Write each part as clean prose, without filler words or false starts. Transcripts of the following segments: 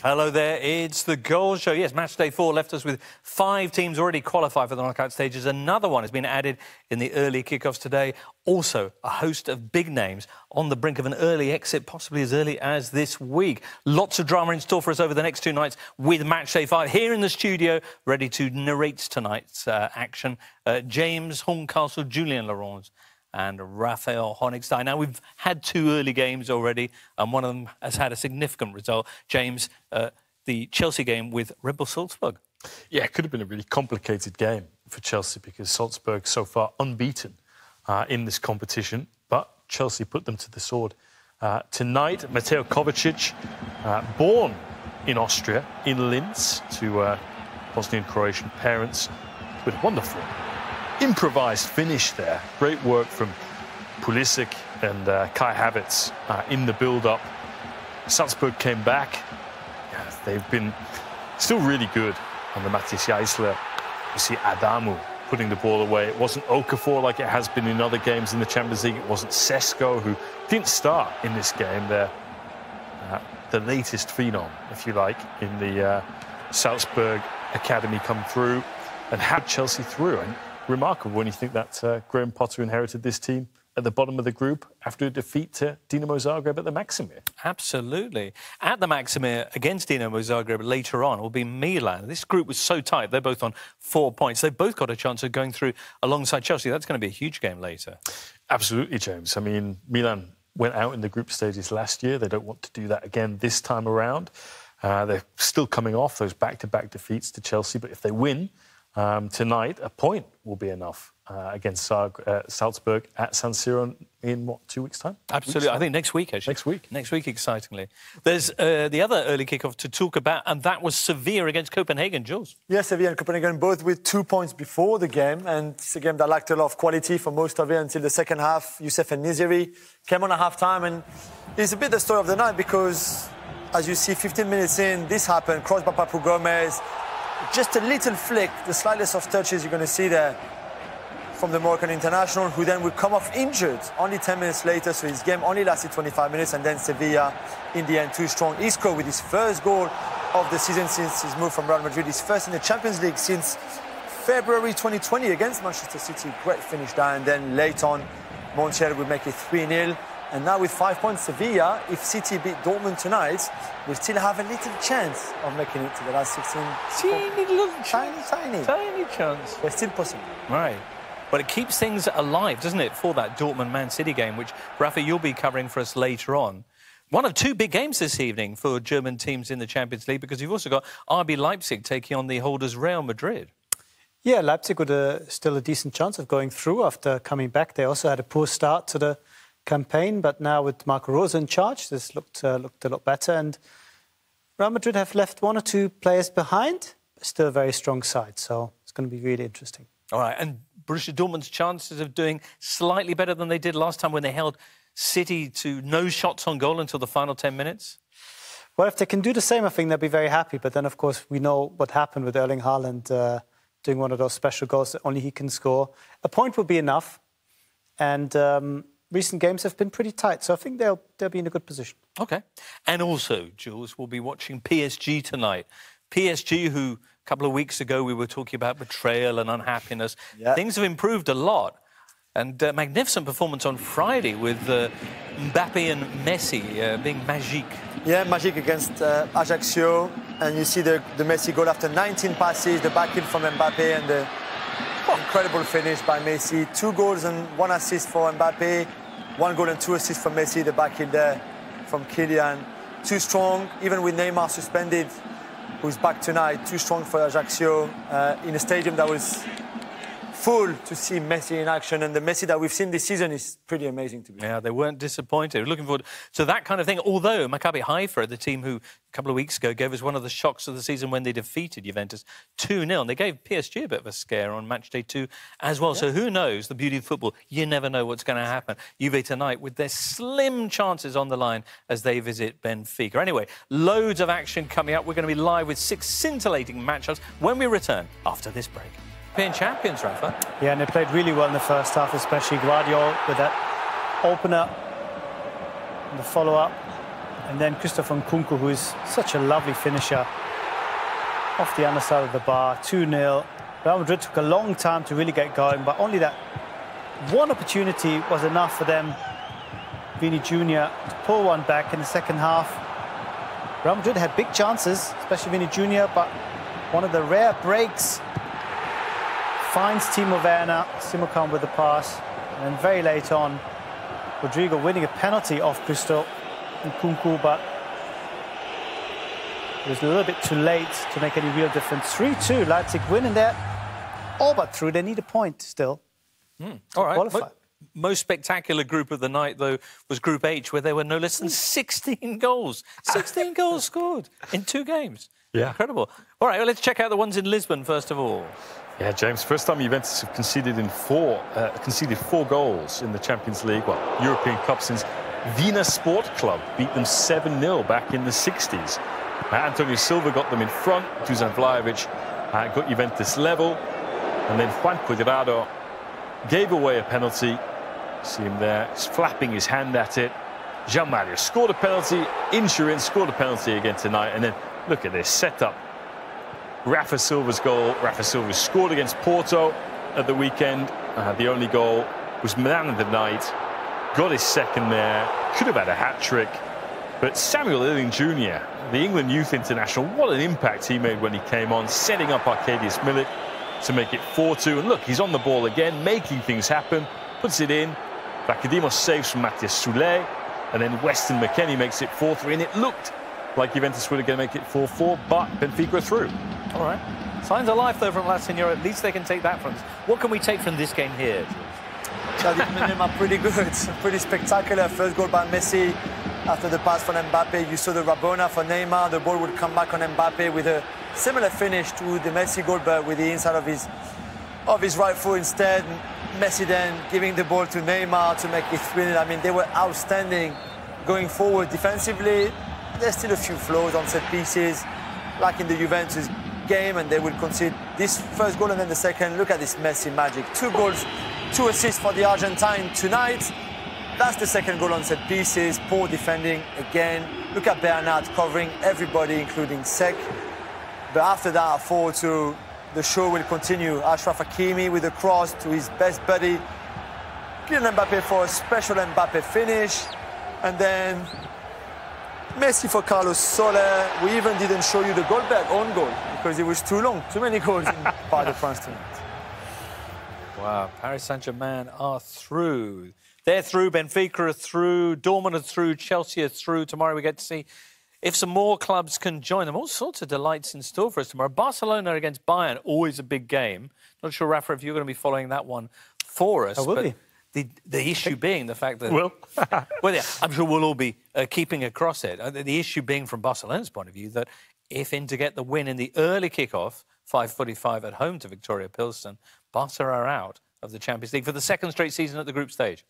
Hello there, it's the Goal Show. Yes, match day 4 left us with 5 teams already qualified for the knockout stages. Another one has been added in the early kickoffs today. Also, a host of big names on the brink of an early exit, possibly as early as this week. Lots of drama in store for us over the next 2 nights with match day 5. Here in the studio, ready to narrate tonight's action, James Horncastle, Julian Laurence and Raphael Honigstein. Now, we've had 2 early games already, and one of them has had a significant result. James, the Chelsea game with Red Bull Salzburg. Yeah, it could have been a really complicated game for Chelsea because Salzburg so far unbeaten in this competition, but Chelsea put them to the sword. Tonight, Mateo Kovacic, born in Austria, in Linz, to Bosnian-Croatian parents, with wonderful improvised finish there. Great work from Pulisic and Kai Havertz in the build-up. Salzburg came back. Yeah, they've been still really good under Matthias Jaisler. You see Adamu putting the ball away. It wasn't Okafor like it has been in other games in the Champions League. It wasn't Sesko, who didn't start in this game. They're the latest phenom, if you like, in the Salzburg academy come through and had Chelsea through. And remarkable when you think that Graham Potter inherited this team at the bottom of the group after a defeat to Dinamo Zagreb at the Maksimir. Absolutely. At the Maksimir against Dinamo Zagreb later on will be Milan. This group was so tight. They're both on 4 points. They've both got a chance of going through alongside Chelsea. That's going to be a huge game later. Absolutely, James. I mean, Milan went out in the group stages last year. They don't want to do that again this time around. They're still coming off those back-to-back defeats to Chelsea, but if they win tonight, a point will be enough against Salzburg at San Siro in, what, 2 weeks' time? Absolutely. I think next week, actually. Next week. Next week, excitingly. There's the other early kickoff to talk about, and that was Sevilla against Copenhagen. Jules? Yes, Sevilla and Copenhagen both with 2 points before the game, and it's a game that lacked a lot of quality for most of it until the second half. Youssef and Niziri came on at half-time, and it's a bit the story of the night because, as you see, 15 minutes in, this happened, crossed by Papu Gomez. Just a little flick, the slightest of touches you're going to see there from the Moroccan international, who then would come off injured only 10 minutes later, so his game only lasted 25 minutes, and then Sevilla, in the end, too strong. He scored with his first goal of the season since his move from Real Madrid, his first in the Champions League since February 2020 against Manchester City. Great finish there, and then late on, Montiel would make it 3-0. And now with 5 points, Sevilla, if City beat Dortmund tonight, will still have a little chance of making it to the last 16. Tiny chance. But still possible. Right. But it keeps things alive, doesn't it, for that Dortmund-Man City game, which, Rafa, you'll be covering for us later on. One of 2 big games this evening for German teams in the Champions League, because you've also got RB Leipzig taking on the holders Real Madrid. Yeah, Leipzig with still a decent chance of going through after coming back. They also had a poor start to the campaign, but now with Marco Rose in charge, this looked a lot better. And Real Madrid have left 1 or 2 players behind, but still a very strong side. So it's going to be really interesting. All right, and Borussia Dortmund's chances of doing slightly better than they did last time when they held City to no shots on goal until the final 10 minutes? Well, if they can do the same, I think they'll be very happy. But then, of course, we know what happened with Erling Haaland doing one of those special goals that only he can score. A point will be enough. And recent games have been pretty tight, so I think they'll be in a good position. OK. And also, Jules, we'll be watching PSG tonight. PSG, who a couple of weeks ago we were talking about betrayal and unhappiness. Yeah. Things have improved a lot. And magnificent performance on Friday with Mbappe and Messi being magique. Yeah, magique against Ajaccio. And you see the Messi goal after 19 passes, the back in from Mbappe and the incredible finish by Messi. 2 goals and 1 assist for Mbappe. 1 goal and 2 assists for Messi. The back in there from Kylian. Too strong, even with Neymar suspended, who's back tonight. Too strong for Ajaccio in a stadium that was full to see Messi in action. And the Messi that we've seen this season is pretty amazing to be. Yeah, they weren't disappointed. Looking forward to that kind of thing. Although Maccabi Haifa, the team who a couple of weeks ago gave us one of the shocks of the season when they defeated Juventus 2-0. And they gave PSG a bit of a scare on match day 2 as well. Yeah. So who knows? The beauty of football, you never know what's going to happen. Juve tonight with their slim chances on the line as they visit Benfica. Anyway, loads of action coming up. We're going to be live with 6 scintillating matchups when we return after this break. European champions, Rafa. Yeah, and they played really well in the first half, especially Guardiola with that opener and the follow-up. And then Christopher Nkunku, who is such a lovely finisher, off the underside of the bar, 2-0. Real Madrid took a long time to really get going, but only that one opportunity was enough for them, Vini Jr., to pull one back in the second half. Real Madrid had big chances, especially Vini Jr., but one of the rare breaks finds Timo Werner, Simocon with the pass, and then very late on, Rodrigo winning a penalty off Christo Nkunku, but it was a little bit too late to make any real difference. 3-2, Leipzig winning there, all but through. They need a point still to qualify. Most spectacular group of the night, though, was Group H, where there were no less than 16 goals. 16 goals scored in 2 games. Yeah. Incredible. All right, well, let's check out the ones in Lisbon, first of all. Yeah, James, first time Juventus have conceded 4 goals in the Champions League, European Cup, since Wiener Sport Club beat them 7-0 back in the 60s. Antonio Silva got them in front, Dusan Vlahovic got Juventus level, and then Juan Cuadrado gave away a penalty. See him there, he's flapping his hand at it. Jean Mario scored a penalty, Insurin scored a penalty again tonight, and then look at this setup. Rafa Silva's goal. Rafa Silva scored against Porto at the weekend. The only goal was man of the night. Got his second there. Could have had a hat-trick. But Samuel Ealing Jr., the England Youth International, what an impact he made when he came on, setting up Arkadiusz Milik to make it 4-2. And look, he's on the ball again, making things happen, puts it in. Vakadimos saves from Matthias Soulé, and then Weston McKennie makes it 4-3. And it looked like Juventus were going to make it 4-4, but Benfica are through. All right. Signs of life, though, from La Signora. At least they can take that from us. What can we take from this game here? Xavi and are pretty good, pretty spectacular. First goal by Messi after the pass from Mbappe. You saw the Rabona for Neymar. The ball would come back on Mbappe with a similar finish to the Messi goal, but with the inside of his right foot instead. Messi then giving the ball to Neymar to make it 3-0. I mean, they were outstanding going forward defensively. There's still a few flaws on set pieces, like in the Juventus game, and they will concede this first goal and then the second. Look at this Messi magic. 2 goals, 2 assists for the Argentine tonight. That's the second goal on set pieces. Poor defending again. Look at Bernat covering everybody, including Sek. But after that, 4-2, the show will continue. Achraf Hakimi with a cross to his best buddy. Kylian Mbappe for a special Mbappe finish. And then Messi for Carlos Soler. We even didn't show you the Goldberg own goal because it was too long. Too many goals in Parc de France tonight. Wow, Paris Saint-Germain are through. They're through, Benfica are through, Dortmund are through, Chelsea are through. Tomorrow we get to see if some more clubs can join them. All sorts of delights in store for us tomorrow. Barcelona against Bayern, always a big game. Not sure, Rafa, if you're going to be following that one for us. I will be. The issue being the fact that... Well, well, yeah, I'm sure we'll all be keeping across it. The issue being, from Barcelona's point of view, that if Inter get the win in the early kick-off, 5:45 at home to Victoria Pilsen, Barca are out of the Champions League for the second straight season at the group stage.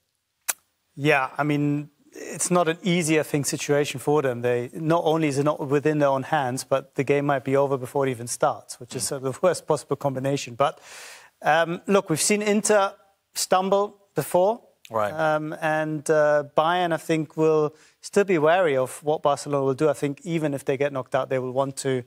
Yeah, I mean, it's not an easy, I think, situation for them. They not only is it not within their own hands, but the game might be over before it even starts, which is the worst possible combination. But look, we've seen Inter stumble before. Right. And Bayern, I think, will still be wary of what Barcelona will do. I think even if they get knocked out, they will want to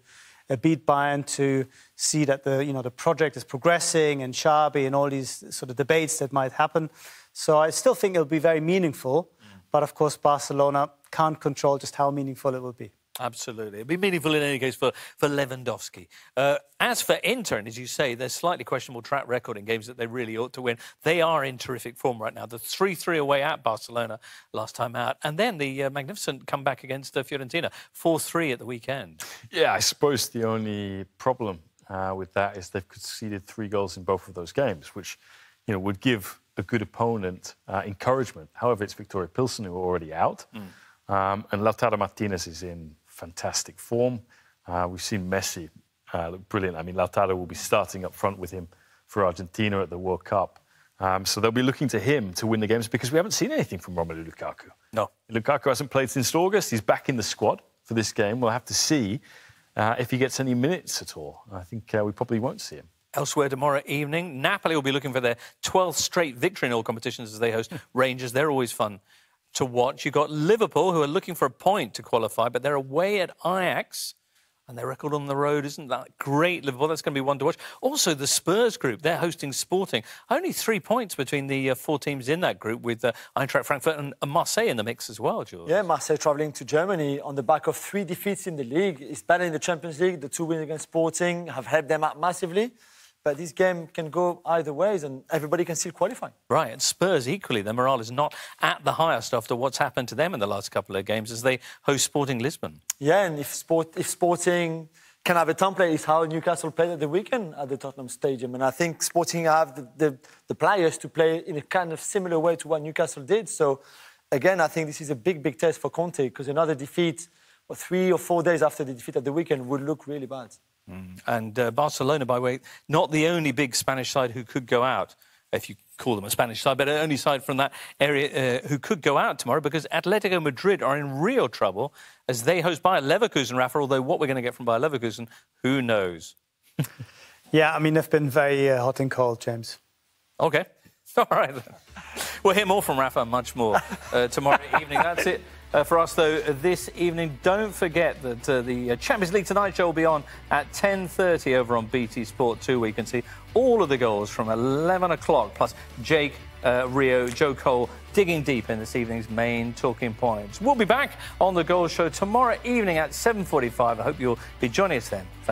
beat Bayern to see that the project is progressing, and Xabi and all these sort of debates that might happen. So I still think it'll be very meaningful. But of course, Barcelona can't control just how meaningful it will be. Absolutely. It'll be meaningful in any case for Lewandowski. As for Inter, and as you say, there's slightly questionable track record in games that they really ought to win. They are in terrific form right now. The 3-3 away at Barcelona last time out. And then the magnificent comeback against Fiorentina, 4-3 at the weekend. Yeah, I suppose the only problem with that is they've conceded 3 goals in both of those games, which would give a good opponent encouragement. However, it's Victoria Pilsen who are already out. And Lautaro Martinez is in fantastic form. We've seen Messi look brilliant. I mean, Lautaro will be starting up front with him for Argentina at the World Cup. So they'll be looking to him to win the games because we haven't seen anything from Romelu Lukaku. No. Lukaku hasn't played since August. He's back in the squad for this game. We'll have to see if he gets any minutes at all. I think we probably won't see him. Elsewhere tomorrow evening, Napoli will be looking for their 12th straight victory in all competitions as they host Rangers. They're always fun to watch. You've got Liverpool, who are looking for a point to qualify, but they're away at Ajax. And their record on the road isn't that great, Liverpool. That's going to be one to watch. Also, the Spurs group, they're hosting Sporting. Only 3 points between the 4 teams in that group, with Eintracht Frankfurt and Marseille in the mix as well, George. Yeah, Marseille travelling to Germany on the back of 3 defeats in the league. It's better in the Champions League. The 2 wins against Sporting have helped them out massively. But this game can go either ways, and everybody can still qualify. Right, and Spurs equally, their morale is not at the highest after what's happened to them in the last couple of games as they host Sporting Lisbon. Yeah, and if Sporting can have a template, it's how Newcastle played at the weekend at the Tottenham Stadium. And I think Sporting have the players to play in a kind of similar way to what Newcastle did. So, again, I think this is a big, big test for Conte, because another defeat, 3 or 4 days after the defeat at the weekend, would look really bad. And Barcelona, by the way, not the only big Spanish side who could go out, if you call them a Spanish side, but the only side from that area who could go out tomorrow, because Atletico Madrid are in real trouble as they host Bayer Leverkusen, Rafa, although what we're going to get from Bayer Leverkusen, who knows? Yeah, I mean, they've been very hot and cold, James. OK. All right. We'll hear more from Rafa and much more tomorrow evening. That's it. For us, though, this evening, don't forget that the Champions League Tonight Show will be on at 10:30 over on BT Sport 2, where you can see all of the goals from 11 o'clock, plus Jake, Rio, Joe Cole digging deep in this evening's main talking points. We'll be back on The Goal Show tomorrow evening at 7:45. I hope you'll be joining us then.